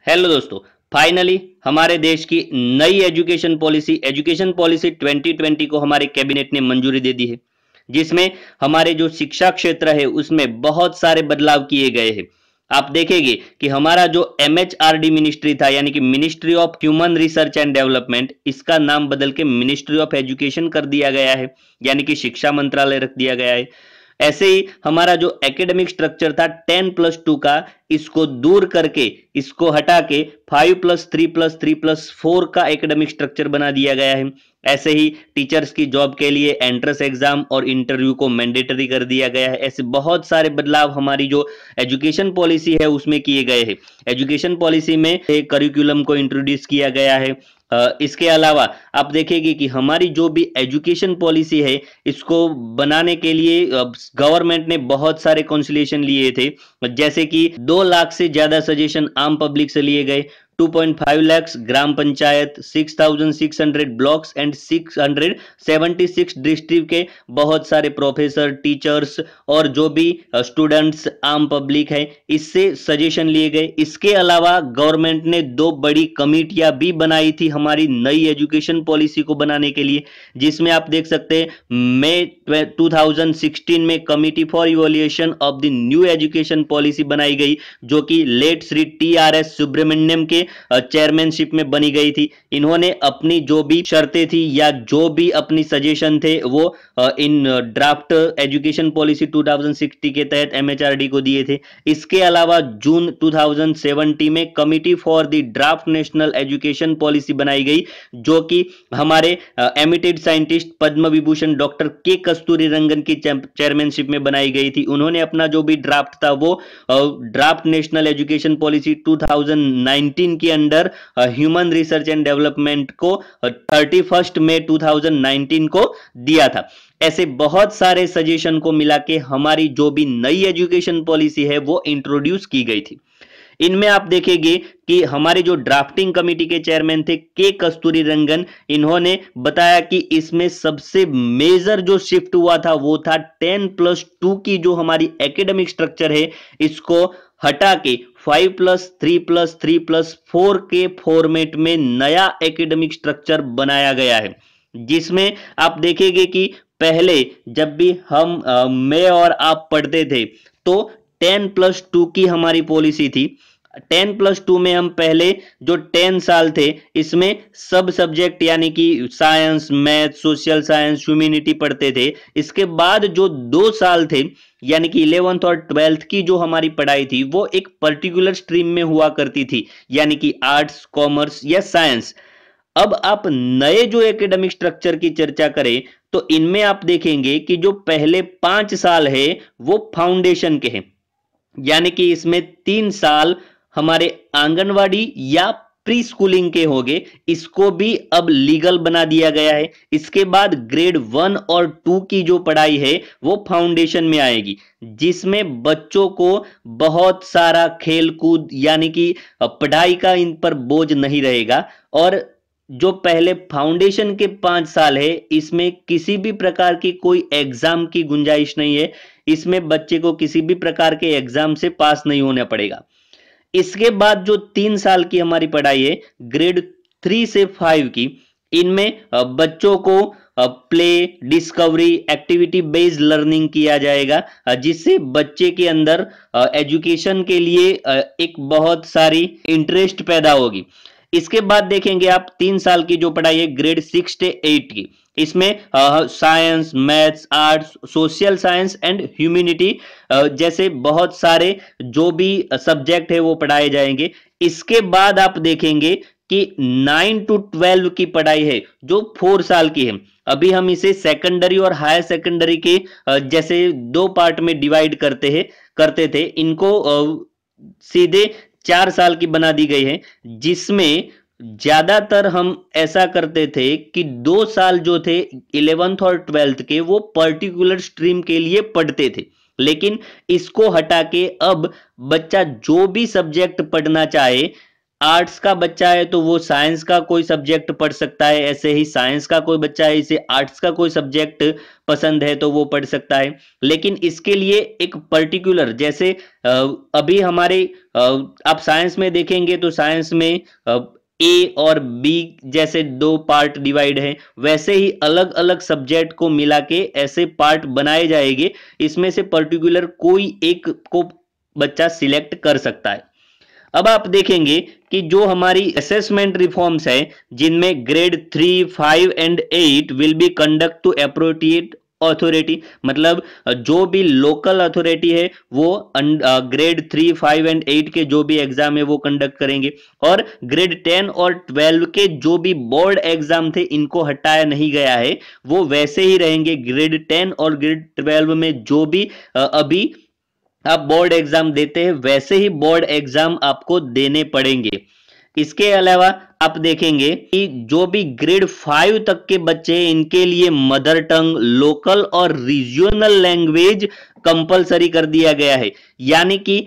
Hello दोस्तों। Finally हमारे देश की नई एजुकेशन पॉलिसी 2020 को हमारे कैबिनेट ने मंजूरी दे दी है, जिसमें हमारे जो शिक्षा क्षेत्र है उसमें बहुत सारे बदलाव किए गए हैं। आप देखेंगे कि हमारा जो MHRD मिनिस्ट्री था, यानी कि ministry of human research and development, इसका नाम बदल के मिनिस्ट्री ऑफ एजुकेशन कर दिया गया है, यानी कि शिक्षा मंत्रालय रख दिया गया है। ऐसे ही हमारा जो एकेडमिक स्ट्रक्चर था 10+2 का, इसको दूर करके, इसको हटा के 5+3+3+4 का एकेडमिक स्ट्रक्चर बना दिया गया है। ऐसे ही टीचर्स की जॉब के लिए एंट्रेंस एग्जाम और इंटरव्यू को मैंडेटरी कर दिया गया है। ऐसे बहुत सारे बदलाव हमारी जो एजुकेशन पॉलिसी है उसमें किए गए हैं। एजुकेशन पॉलिसी में एक करिकुलम को इंट्रोड्यूस किया गया है। इसके अलावा आप देखेंगे कि हमारी जो भी एजुकेशन पॉलिसी है, इसको बनाने के लिए गवर्नमेंट ने बहुत सारे कॉन्सिलेशन लिए थे, जैसे कि 2 लाख से ज्यादा सजेशन आम पब्लिक से लिए गए, 2.5 लाख ग्राम पंचायत, 6,600 ब्लॉक्स एंड 676 डिस्ट्रिक्ट के बहुत सारे प्रोफेसर, टीचर्स और जो भी स्टूडेंट्स, आम पब्लिक है, इससे सजेशन लिए गए। इसके अलावा गवर्नमेंट ने 2 बड़ी कमेटियां भी बनाई थी हमारी नई एजुकेशन पॉलिसी को बनाने के लिए, जिसमें आप देख सकते हैं मई 2016 में committee for evolution of the new education policy बनाई गई, जो कि लेट श्री TRS सुब्रमण्यम के चेयरमैनशिप में बनी गई थी। इन्होंने अपनी जो भी शर्तें थी या जो भी अपनी सजेशन थे वो इन ड्राफ्ट एजुकेशन पॉलिसी 2060 के तहत MHRD को दिए थे। इसके अलावा जून 2070 में committee for the draft national education policy बनाई गई, जो कि हमारे emitted scientist Padma Vibhushan doctor के कस्तूरी रंगन की चेयरमैनशिप में बनाई गई थी। उन्होंने अपना जो भी ड्राफ्ट था वो ड्राफ्ट नेशनल एजुकेशन पॉलिसी 2019 के under human research and development को 31 मई 2019 को दिया था। ऐसे बहुत सारे सजेशन को मिला के हमारी जो भी नई एजुकेशन पॉलिसी है वो इंट्रोड्यूस की गई थी। इनमें आप देखेंगे कि हमारे जो ड्राफ्टिंग कमेटी के चेयरमैन थे के कस्तूरी रंगन, इन्होंने बताया कि इसमें सबसे मेजर जो शिफ्ट हुआ था वो था 10+2 की जो हमारी एकेडमिक स्ट्रक्चर है, इसको हटा के 5+3+3+4 के फॉर्मेट में नया एकेडमिक स्ट्रक्चर बनाया गया है। जिसमें आप देखेंगे कि पहले जब भी मैं और आप पढ़ते थे तो 10+2 की हमारी पॉलिसी थी। 10+2 में हम पहले जो 10 साल थे इसमें सब सब्जेक्ट यानी कि science, math, social science, humanity पढ़ते थे। इसके बाद जो 2 साल थे यानी कि 11th और 12th की जो हमारी पढ़ाई थी वो एक पर्टिकुलर स्ट्रीम में हुआ करती थी, यानी कि आर्ट्स, कॉमर्स या साइंस। अब आप नए जो एकेडमिक स्ट्रक्चर की चर्चा करें तो इनमें आप देखेंगे कि जो पहले 5 साल है वो फाउंडेशन के हैं, यानी कि इसमें 3 साल हमारे आंगनवाड़ी या प्री स्कूलिंग के होंगे। इसको भी अब लीगल बना दिया गया है। इसके बाद ग्रेड 1 और 2 की जो पढ़ाई है वो फाउंडेशन में आएगी, जिसमें बच्चों को बहुत सारा खेल कूद यानी कि पढ़ाई का इन पर बोझ नहीं रहेगा। और जो पहले फाउंडेशन के 5 साल है इसमें किसी भी प्रकार की कोई एग्जाम की गुंजाइश नहीं है। इसमें बच्चे को किसी भी प्रकार के एग्जाम से पास नहीं होना पड़ेगा। इसके बाद जो 3 साल की हमारी पढ़ाई है ग्रेड 3 से 5 की, इनमें बच्चों को play, discovery, activity based learning किया जाएगा, जिससे बच्चे के अंदर एजुकेशन के लिए एक बहुत सारी इंटरेस्ट पैदा होगी। इसके बाद देखेंगे आप 3 साल की जो पढ़ाई है ग्रेड 6 से 8 की, इसमें science, maths, arts, social science and humanity जैसे बहुत सारे जो भी सब्जेक्ट है वो पढ़ाए जाएंगे। इसके बाद आप देखेंगे कि 9 to 12 की पढ़ाई है जो 4 साल की है। अभी हम इसे सेकेंडरी और हायर सेकेंडरी के जैसे 2 पार्ट में डिवाइड करते थे, इनको सीधे 4 साल की बना दी गई है, जिसमें ज्यादातर हम ऐसा करते थे कि 2 साल जो थे 11th और 12th के वो पर्टिकुलर स्ट्रीम के लिए पढ़ते थे। लेकिन इसको हटा के अब बच्चा जो भी सब्जेक्ट पढ़ना चाहे आर्ट्स का बच्चा है तो वो साइंस का कोई सब्जेक्ट पढ़ सकता है, ऐसे ही साइंस का कोई बच्चा है इसे आर्ट्स का कोई सब्जेक्ट पसंद है तो वो पढ़ सकता है। लेकिन इसके लिए एक पर्टिकुलर, जैसे अभी हमारे आप साइंस में देखेंगे तो साइंस में ए और बी जैसे दो पार्ट डिवाइड है, वैसे ही अलग अलग सब्जेक्ट को मिला के ऐसे पार्ट बनाए जाएंगे, इसमें से पर्टिकुलर कोई एक को बच्चा सिलेक्ट कर सकता है। अब आप देखेंगे कि जो हमारी असेसमेंट रिफॉर्म्स है, जिनमें grade 3, 5 and 8 will be conduct to appropriate authority, मतलब जो भी लोकल अथॉरिटी है वो ग्रेड 3, 5 एंड 8 के जो भी एग्जाम है वो कंडक्ट करेंगे, और ग्रेड 10 और 12 के जो भी बोर्ड एग्जाम थे इनको हटाया नहीं गया है, वो वैसे ही रहेंगे। ग्रेड 10 और ग्रेड 12 में जो भी अभी आप बोर्ड एग्जाम देते हैं वैसे ही बोर्ड एग्जाम आपको देने पड़ेंगे। इसके अलावा आप देखेंगे कि जो भी ग्रेड 5 तक के बच्चे हैं इनके लिए मदर टंग, लोकल और रीजनल लैंग्वेज कंपलसरी कर दिया गया है, यानी कि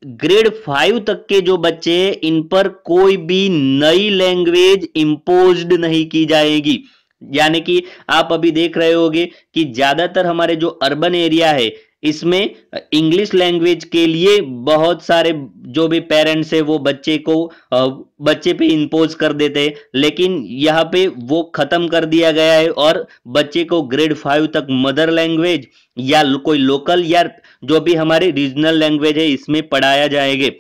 ग्रेड 5 तक के जो बच्चे हैं इन पर कोई भी नई लैंग्वेज इंपोज्ड नहीं की जाएगी। यानी कि आप अभी देख रहे होंगे कि ज्यादातर हमारे जो अर्बन एरिया है इसमें इंग्लिश लैंग्वेज के लिए बहुत सारे जो भी पेरेंट्स है वो बच्चे पे इंपोज कर देते हैं, लेकिन यहाँ पे वो खत्म कर दिया गया है और बच्चे को ग्रेड 5 तक मदर लैंग्वेज या कोई लोकल या जो भी हमारे रीजनल लैंग्वेज है इसमें पढ़ाया जाएगा।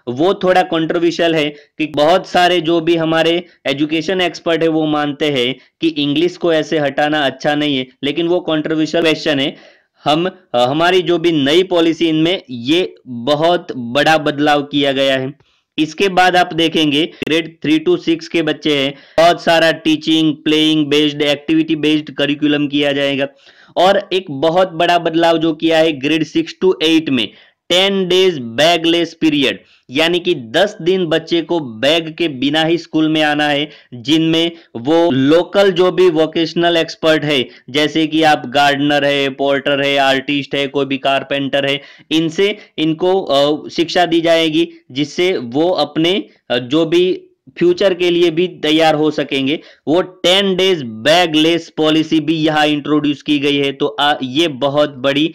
वो थोड़ा कंट्रोवर्शियल है कि बहुत सारे जो भी हमारे एजुकेशन एक्सपर्ट है वो मानते हैं कि इंग्लिश को ऐसे हटाना अच्छा नहीं है, लेकिन वो कंट्रोवर्शियल क्वेश्चन है। हमारी जो भी नई पॉलिसी इनमें ये बहुत बड़ा बदलाव किया गया है। इसके बाद आप देखेंगे ग्रेड 3 to 6 के बच्चे हैं, बहुत सारा teaching, playing based, activity based curriculum किया जाएगा। और एक बहुत बड़ा बदलाव जो किया है ग्रेड 6 to 8 में, 10 डेज बैगलेस पीरियड, यानी कि 10 दिन बच्चे को बैग के बिना ही स्कूल में आना है, जिनमें वो लोकल जो भी वोकेशनल एक्सपर्ट है, जैसे कि आप गार्डनर है, पोर्टर है, आर्टिस्ट है, कोई भी कारपेंटर है, इनसे इनको शिक्षा दी जाएगी, जिससे वो अपने जो भी फ्यूचर के लिए भी तैयार हो सकेंगे। वो 10 डेज बैगलेस पॉलिसी भी यहाँ इंट्रोड्यूस की गई है, तो ये बहुत बड़ी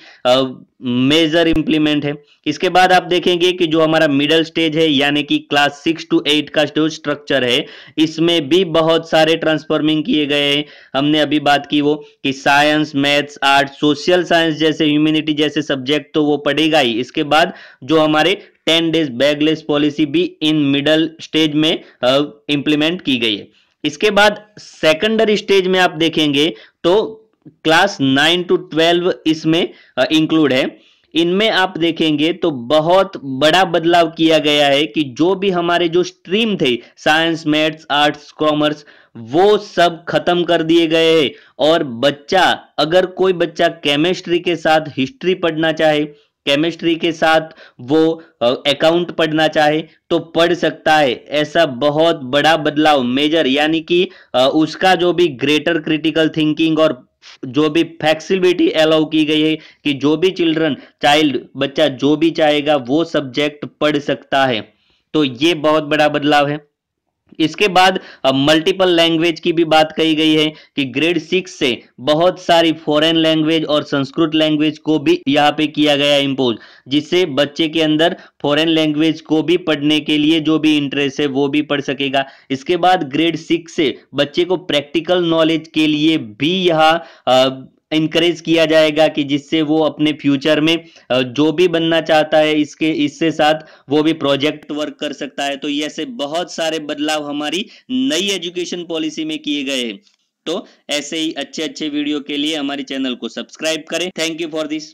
मेजर इंप्लीमेंट है। इसके बाद आप देखेंगे कि जो हमारा मिडिल स्टेज है यानी कि क्लास 6 to 8 का जो स्ट्रक्चर है, इसमें भी बहुत सारे ट्रांसफॉर्मिंग किए गए हैं। हमने अभी बात की वो कि science, maths, arts, social science जैसे, ह्यूमैनिटी जैसे सब्जेक्ट तो वो पढ़ेगा ही। इसके बाद जो हमारे 10 डेज बैगलेस पॉलिसी भी इन मिडल स्टेज में इंप्लीमेंट की गई है। इसके बाद सेकेंडरी स्टेज में आप देखेंगे तो क्लास 9 to 12 इसमें इंक्लूड है। इनमें आप देखेंगे तो बहुत बड़ा बदलाव किया गया है कि जो भी हमारे जो स्ट्रीम थे, साइंस, मैथ्स, आर्ट्स, कॉमर्स, वो सब खत्म कर दिए गए हैं। और बच्चा, अगर कोई बच्चा केमिस्ट्री के साथ हिस्ट्री पढ़ना चाहे, केमिस्ट्री के साथ वो अकाउंट पढ़ना चाहे तो पढ़ सकता है। ऐसा बहुत बड़ा बदलाव, मेजर, यानी कि उसका जो भी ग्रेटर क्रिटिकल थिंकिंग और जो भी फ्लेक्सिबिलिटी अलाउ की गई है कि जो भी बच्चा जो भी चाहेगा वो सब्जेक्ट पढ़ सकता है, तो ये बहुत बड़ा बदलाव है। इसके बाद मल्टीपल लैंग्वेज की भी बात कही गई है कि ग्रेड 6 से बहुत सारी फॉरेन लैंग्वेज और संस्कृत लैंग्वेज को भी यहाँ पे किया गया इंपोज, जिससे बच्चे के अंदर फॉरेन लैंग्वेज को भी पढ़ने के लिए जो भी इंटरेस्ट है वो भी पढ़ सकेगा। इसके बाद ग्रेड 6 से बच्चे को प्रैक्टिकल नॉलेज के लिए भी यहाँ इंकरेज किया जाएगा कि जिससे वो अपने फ्यूचर में जो भी बनना चाहता है इससे साथ वो भी प्रोजेक्ट वर्क कर सकता है। तो ये ऐसे बहुत सारे बदलाव हमारी नई एजुकेशन पॉलिसी में किए गए हैं। तो ऐसे ही अच्छे अच्छे वीडियो के लिए हमारे चैनल को सब्सक्राइब करें। Thank you for this.